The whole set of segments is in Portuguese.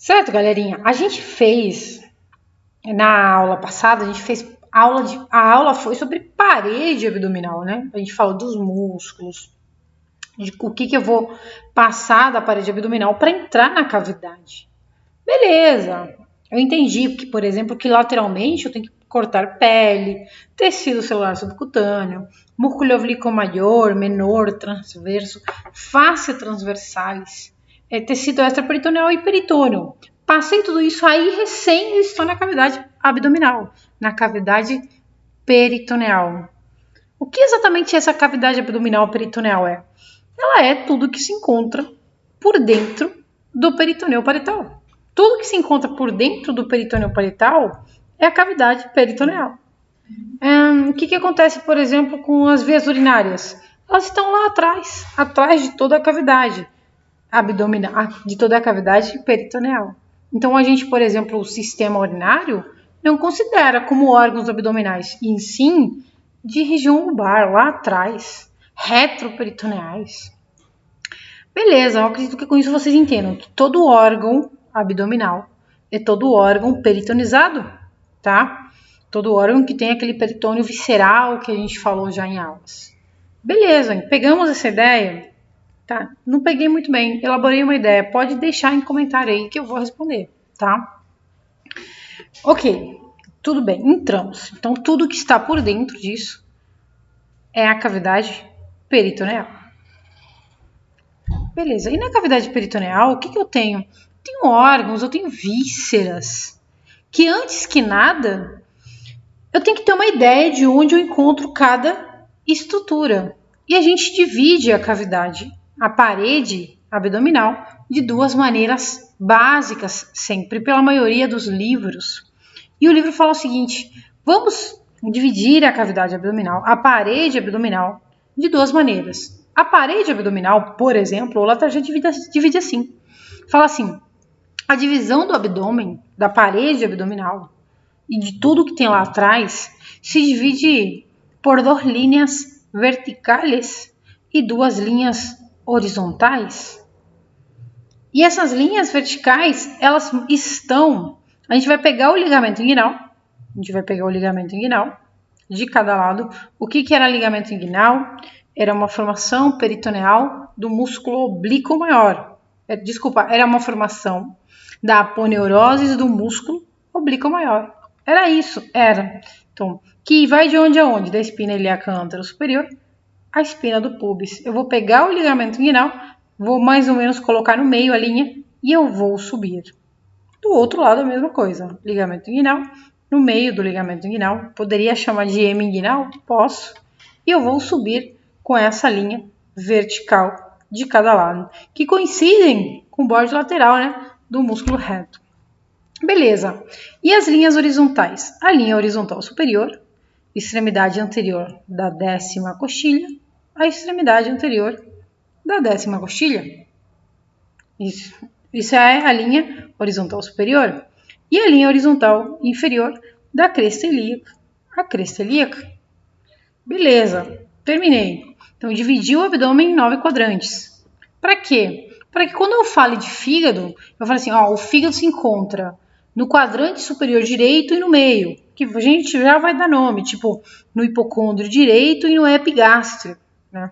Certo, galerinha? A gente fez, na aula passada, a gente fez a aula foi sobre parede abdominal, né? A gente falou dos músculos, de o que eu vou passar da parede abdominal para entrar na cavidade. Beleza, eu entendi que, por exemplo, que lateralmente eu tenho que cortar pele, tecido celular subcutâneo, músculo oblíquo maior, menor, transverso, face transversalis, tecido extraperitoneal e peritônio. Passei tudo isso aí, recém estou na cavidade abdominal, na cavidade peritoneal. O que exatamente essa cavidade abdominal peritoneal é? Ela é tudo que se encontra por dentro do peritoneu parietal. Tudo que se encontra por dentro do peritônio parietal é a cavidade peritoneal. O que acontece, por exemplo, com as vias urinárias? Elas estão lá atrás de toda a cavidade abdominal, de toda a cavidade peritoneal. Então, a gente, por exemplo, o sistema urinário não considera como órgãos abdominais, e sim de região lombar, lá atrás, retroperitoneais. Beleza, eu acredito que com isso vocês entendam que todo órgão abdominal é todo órgão peritonizado, tá? Todo órgão que tem aquele peritônio visceral que a gente falou já em aulas. Beleza, pegamos essa ideia? Tá, não peguei muito bem, elaborei uma ideia, pode deixar em comentário aí que eu vou responder, tá? Ok, tudo bem, entramos. Então, tudo que está por dentro disso é a cavidade peritoneal. Beleza, e na cavidade peritoneal, o que eu tenho? Eu tenho órgãos, eu tenho vísceras, que antes que nada, eu tenho que ter uma ideia de onde eu encontro cada estrutura. E a gente divide a cavidade, a parede abdominal, de duas maneiras básicas, sempre, pela maioria dos livros. E o livro fala o seguinte: vamos dividir a cavidade abdominal, a parede abdominal, de duas maneiras. A parede abdominal, por exemplo, o Latarjet divide assim. Fala assim: a divisão do abdômen, da parede abdominal e de tudo que tem lá atrás, se divide por duas linhas verticais e duas linhas horizontais. E essas linhas verticais, elas estão... A gente vai pegar o ligamento inguinal, de cada lado. O que era ligamento inguinal? Era uma formação peritoneal do músculo oblíquo maior. Era uma formação da aponeurose do músculo oblíquo maior. Era isso, era. Então, que vai de onde a onde? Da espina ilíaca antero-superior à espina do púbis. Eu vou pegar o ligamento inguinal, vou mais ou menos colocar no meio a linha e eu vou subir. Do outro lado a mesma coisa, ligamento inguinal, no meio do ligamento inguinal, poderia chamar de hemi-inguinal? Posso. E eu vou subir com essa linha vertical de cada lado, que coincidem com o borde lateral, né, do músculo reto. Beleza. E as linhas horizontais? A linha horizontal superior, extremidade anterior da 10ª coxilha, a extremidade anterior da 10ª coxilha. Isso é a linha horizontal superior. E a linha horizontal inferior da cresta ilíaca, a cresta ilíaca. Beleza, terminei. Então, dividi o abdômen em 9 quadrantes. Para quê? Para que quando eu fale de fígado, eu falo assim, ó, o fígado se encontra no quadrante superior direito e no meio, que a gente já vai dar nome, tipo no hipocôndrio direito e no epigástrio, né?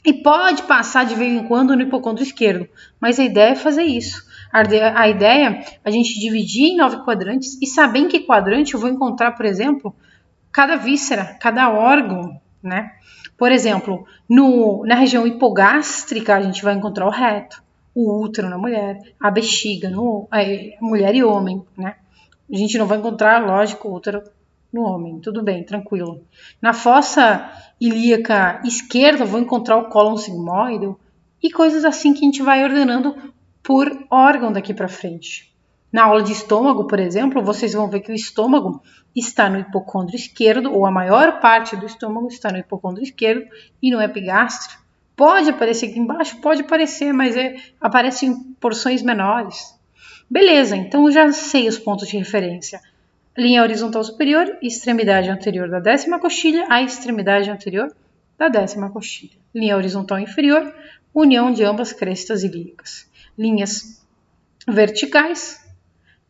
E pode passar de vez em quando no hipocôndrio esquerdo, mas a ideia é fazer isso. A ideia é a gente dividir em 9 quadrantes e saber em que quadrante eu vou encontrar, por exemplo, cada víscera, cada órgão, né? Por exemplo, na região hipogástrica a gente vai encontrar o reto, o útero na mulher, a bexiga, mulher e homem, né? A gente não vai encontrar, lógico, o útero no homem, tudo bem, tranquilo. Na fossa ilíaca esquerda, eu vou encontrar o cólon sigmoide e coisas assim que a gente vai ordenando por órgão daqui para frente. Na aula de estômago, por exemplo, vocês vão ver que o estômago está no hipocôndrio esquerdo, ou a maior parte do estômago está no hipocôndrio esquerdo e no epigástrio. Pode aparecer aqui embaixo? Pode aparecer, mas aparece em porções menores. Beleza, então eu já sei os pontos de referência. Linha horizontal superior, extremidade anterior da 10ª coxilha, a extremidade anterior da 10ª coxilha. Linha horizontal inferior, união de ambas crestas ilíacas. Linhas verticais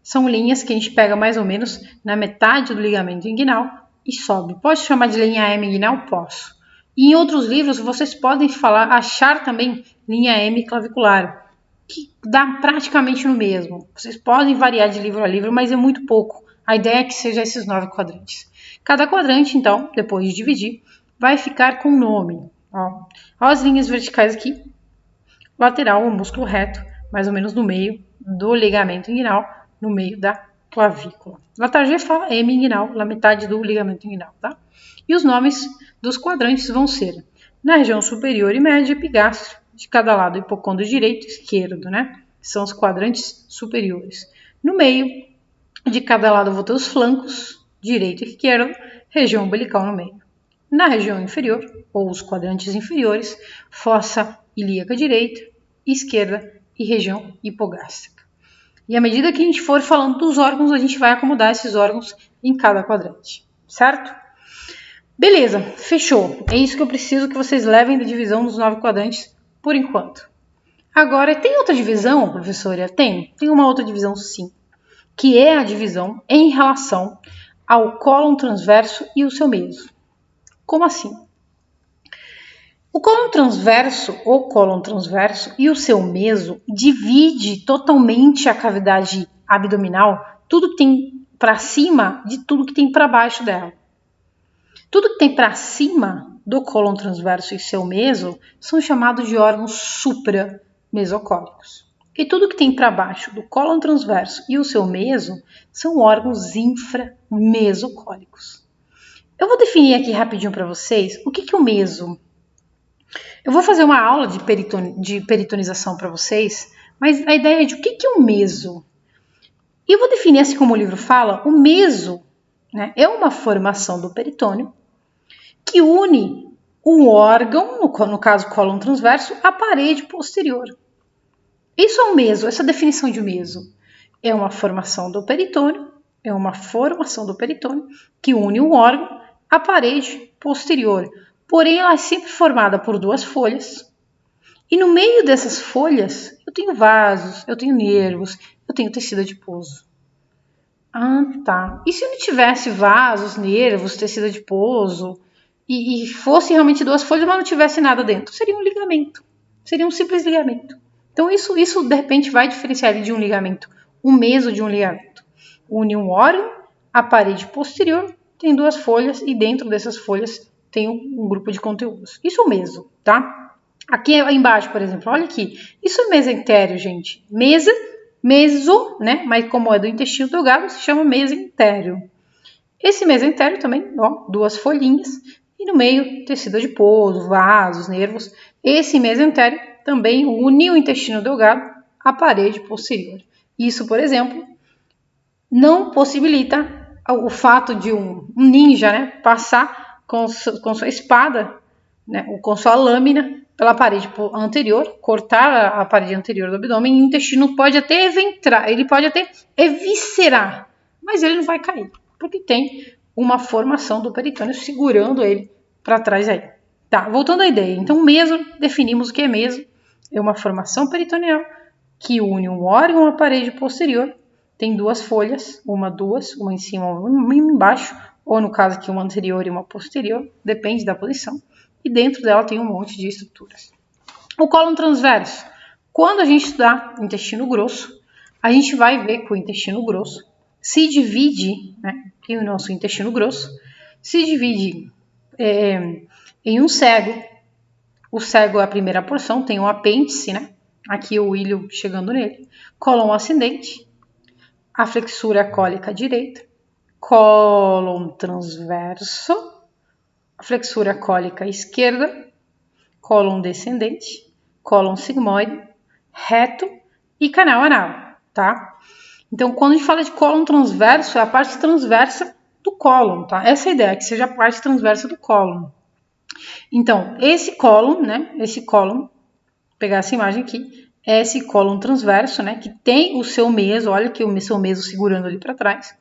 são linhas que a gente pega mais ou menos na metade do ligamento inguinal e sobe. Pode chamar de linha M inguinal? Posso. E em outros livros vocês podem achar também linha M clavicular, que dá praticamente no mesmo. Vocês podem variar de livro a livro, mas é muito pouco. A ideia é que seja esses 9 quadrantes. Cada quadrante, então, depois de dividir, vai ficar com nome. Ó, as linhas verticais aqui, lateral, o músculo reto, mais ou menos no meio do ligamento inguinal, no meio da clavícula. La Target fala M inguinal, na metade do ligamento inguinal, tá? E os nomes dos quadrantes vão ser, na região superior e média, epigastro, de cada lado, hipocôndrio direito e esquerdo, né? São os quadrantes superiores. No meio, de cada lado, eu vou ter os flancos, direito e esquerdo, região umbilical no meio. Na região inferior, ou os quadrantes inferiores, fossa ilíaca direita, esquerda e região hipogástrica. E à medida que a gente for falando dos órgãos, a gente vai acomodar esses órgãos em cada quadrante, certo? Beleza, fechou. É isso que eu preciso que vocês levem da divisão dos 9 quadrantes por enquanto. Agora, tem outra divisão, professora? Tem uma outra divisão sim, que é a divisão em relação ao cólon transverso e o seu meso. Como assim? O cólon transverso ou cólon transverso e o seu meso divide totalmente a cavidade abdominal, tudo que tem para cima de tudo que tem para baixo dela. Tudo que tem para cima do cólon transverso e seu meso são chamados de órgãos supramesocólicos. E tudo que tem para baixo do cólon transverso e o seu meso são órgãos inframesocólicos. Eu vou definir aqui rapidinho para vocês o que é o meso. Eu vou fazer uma aula de peritonização para vocês, mas a ideia é de o que é o meso. E eu vou definir assim como o livro fala, o meso, né, é uma formação do peritônio que une um órgão, no caso cólon transverso, à parede posterior. Isso é o meso, essa definição de meso. É uma formação do peritônio, que une um órgão à parede posterior. Porém, ela é sempre formada por 2 folhas. E no meio dessas folhas, eu tenho vasos, eu tenho nervos, eu tenho tecido adiposo. Ah, tá. E se não tivesse vasos, nervos, tecido adiposo, e fosse realmente 2 folhas, mas não tivesse nada dentro? Seria um ligamento. Seria um simples ligamento. Então, isso de repente vai diferenciar ele de um ligamento. Um meso de um ligamento. Une um órgão, a parede posterior, tem 2 folhas, e dentro dessas folhas tem um grupo de conteúdos. Isso é o meso, tá? Aqui embaixo, por exemplo, olha aqui. Isso é mesentério, gente. Meso, né? Mas como é do intestino delgado, se chama mesentério. Esse mesentério também, ó, 2 folhinhas. E no meio, tecido adiposo, vasos, nervos. Esse mesentério também une o intestino delgado à parede posterior. Isso, por exemplo, não possibilita o fato de um ninja, né, passar com sua espada, né, ou com sua lâmina pela parede anterior, cortar a parede anterior do abdômen, e o intestino pode até eventrar, ele pode até eviscerar, mas ele não vai cair, porque tem uma formação do peritônio segurando ele para trás aí. Tá, voltando à ideia. Então, meso, definimos o que é meso. É uma formação peritoneal que une um órgão à parede posterior. Tem 2 folhas, uma em cima, uma embaixo, ou no caso aqui uma anterior e uma posterior, depende da posição. E dentro dela tem um monte de estruturas. O cólon transverso. Quando a gente estudar intestino grosso, a gente vai ver que o intestino grosso se divide, né, que o nosso intestino grosso se divide em um cego. O cego é a primeira porção, tem um apêndice, né? Aqui o ilho chegando nele. Cólon ascendente, a flexura cólica direita, cólon transverso, a flexura cólica esquerda, cólon descendente, cólon sigmoide, reto e canal anal, tá? Então, quando a gente fala de cólon transverso, é a parte transversa do cólon, tá? Essa é a ideia, que seja a parte transversa do cólon. Então, esse cólon, né? Esse cólon, vou pegar essa imagem aqui, é esse cólon transverso, né? Que tem o seu meso, olha aqui o seu meso segurando ali para trás.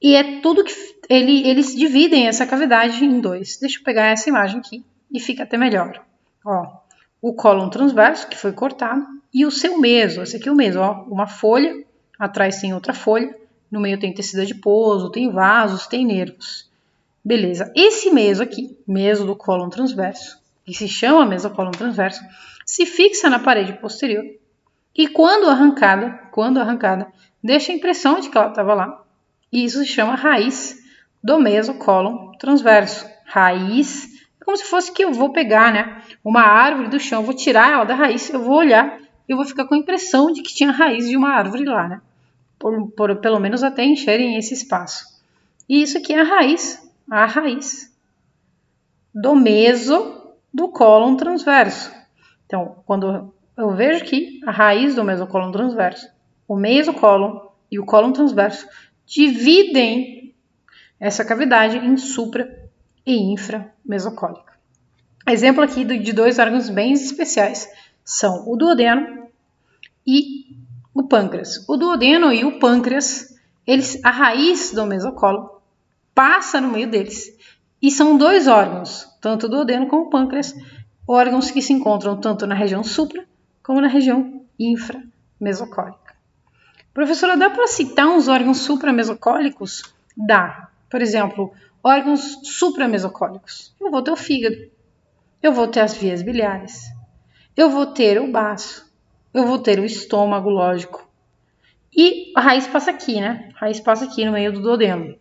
E é tudo que eles dividem essa cavidade em 2. Deixa eu pegar essa imagem aqui e fica até melhor. Ó, o cólon transverso, que foi cortado, e o seu meso. Esse aqui é o meso, ó, uma folha, atrás tem outra folha, no meio tem tecido adiposo, tem vasos, tem nervos. Beleza, esse meso aqui, meso do cólon transverso, que se chama mesocólon transverso, se fixa na parede posterior e quando arrancada, deixa a impressão de que ela estava lá. E isso se chama raiz do mesocólon transverso. Raiz é como se fosse que eu vou pegar, né, uma árvore do chão, vou tirar ela da raiz, eu vou olhar e eu vou ficar com a impressão de que tinha raiz de uma árvore lá, né? Pelo menos até encherem esse espaço. E isso aqui é a raiz do meso do cólon transverso. Então, quando eu vejo que a raiz do mesocólon transverso, o mesocólon e o cólon transverso dividem essa cavidade em supra e inframesocólica. Exemplo aqui de dois órgãos bem especiais são o duodeno e o pâncreas. O duodeno e o pâncreas, a raiz do mesocólon passa no meio deles. E são dois órgãos, tanto o duodeno como o pâncreas, órgãos que se encontram tanto na região supra como na região inframesocólica. Professora, dá para citar uns órgãos supramesocólicos? Dá. Por exemplo, órgãos supramesocólicos. Eu vou ter o fígado, eu vou ter as vias biliares, eu vou ter o baço, eu vou ter o estômago, lógico. E a raiz passa aqui, né? A raiz passa aqui no meio do duodeno.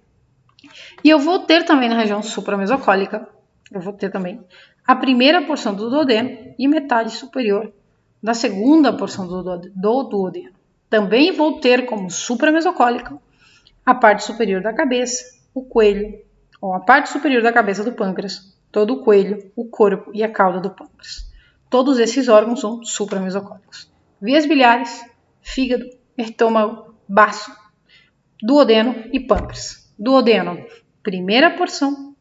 E eu vou ter também na região supramesocólica, eu vou ter também a primeira porção do duodeno e metade superior da segunda porção do duodeno. Também vou ter como supramesocólica a parte superior da cabeça, o coelho, ou a parte superior da cabeça do pâncreas, todo o coelho, o corpo e a cauda do pâncreas. Todos esses órgãos são supramesocólicos. Vias biliares, fígado, estômago, baço, duodeno e pâncreas. Duodeno, primeira porção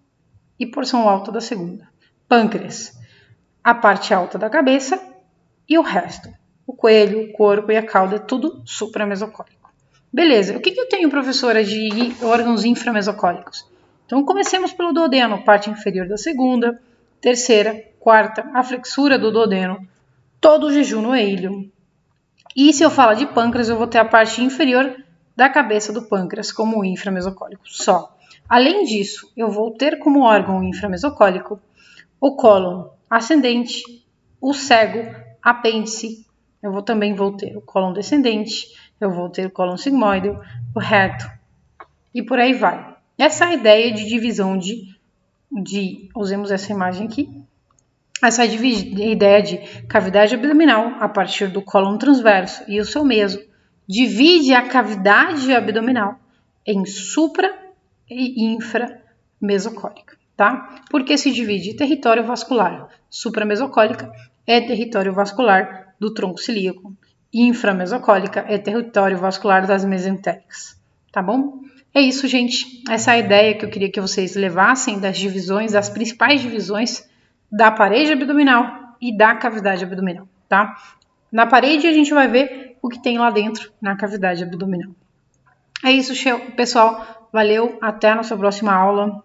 e porção alta da segunda. Pâncreas, a parte alta da cabeça e o resto. O coelho, o corpo e a cauda é tudo supramesocólico. Beleza, o que eu tenho, professora, de órgãos inframesocólicos? Então, comecemos pelo duodeno, parte inferior da segunda, terceira, quarta, a flexura do duodeno, todo o jejum ilho. E se eu falar de pâncreas, eu vou ter a parte inferior da cabeça do pâncreas como inframesocólico só. Além disso, eu vou ter como órgão inframesocólico o cólon ascendente, o cego, apêndice. Eu também vou ter o cólon descendente, eu vou ter o cólon sigmoide, o reto e por aí vai. Essa é a ideia de divisão usemos essa imagem aqui, essa ideia de cavidade abdominal a partir do cólon transverso e o seu meso divide a cavidade abdominal em supra e inframesocólica, tá? Porque se divide território vascular. Supramesocólica é território vascular do tronco cilíaco. Inframesocólica é território vascular das mesentéricas, tá bom? É isso, gente. Essa é a ideia que eu queria que vocês levassem das divisões, das principais divisões da parede abdominal e da cavidade abdominal, tá? Na parede a gente vai ver o que tem lá dentro na cavidade abdominal. É isso, pessoal. Valeu, até a nossa próxima aula.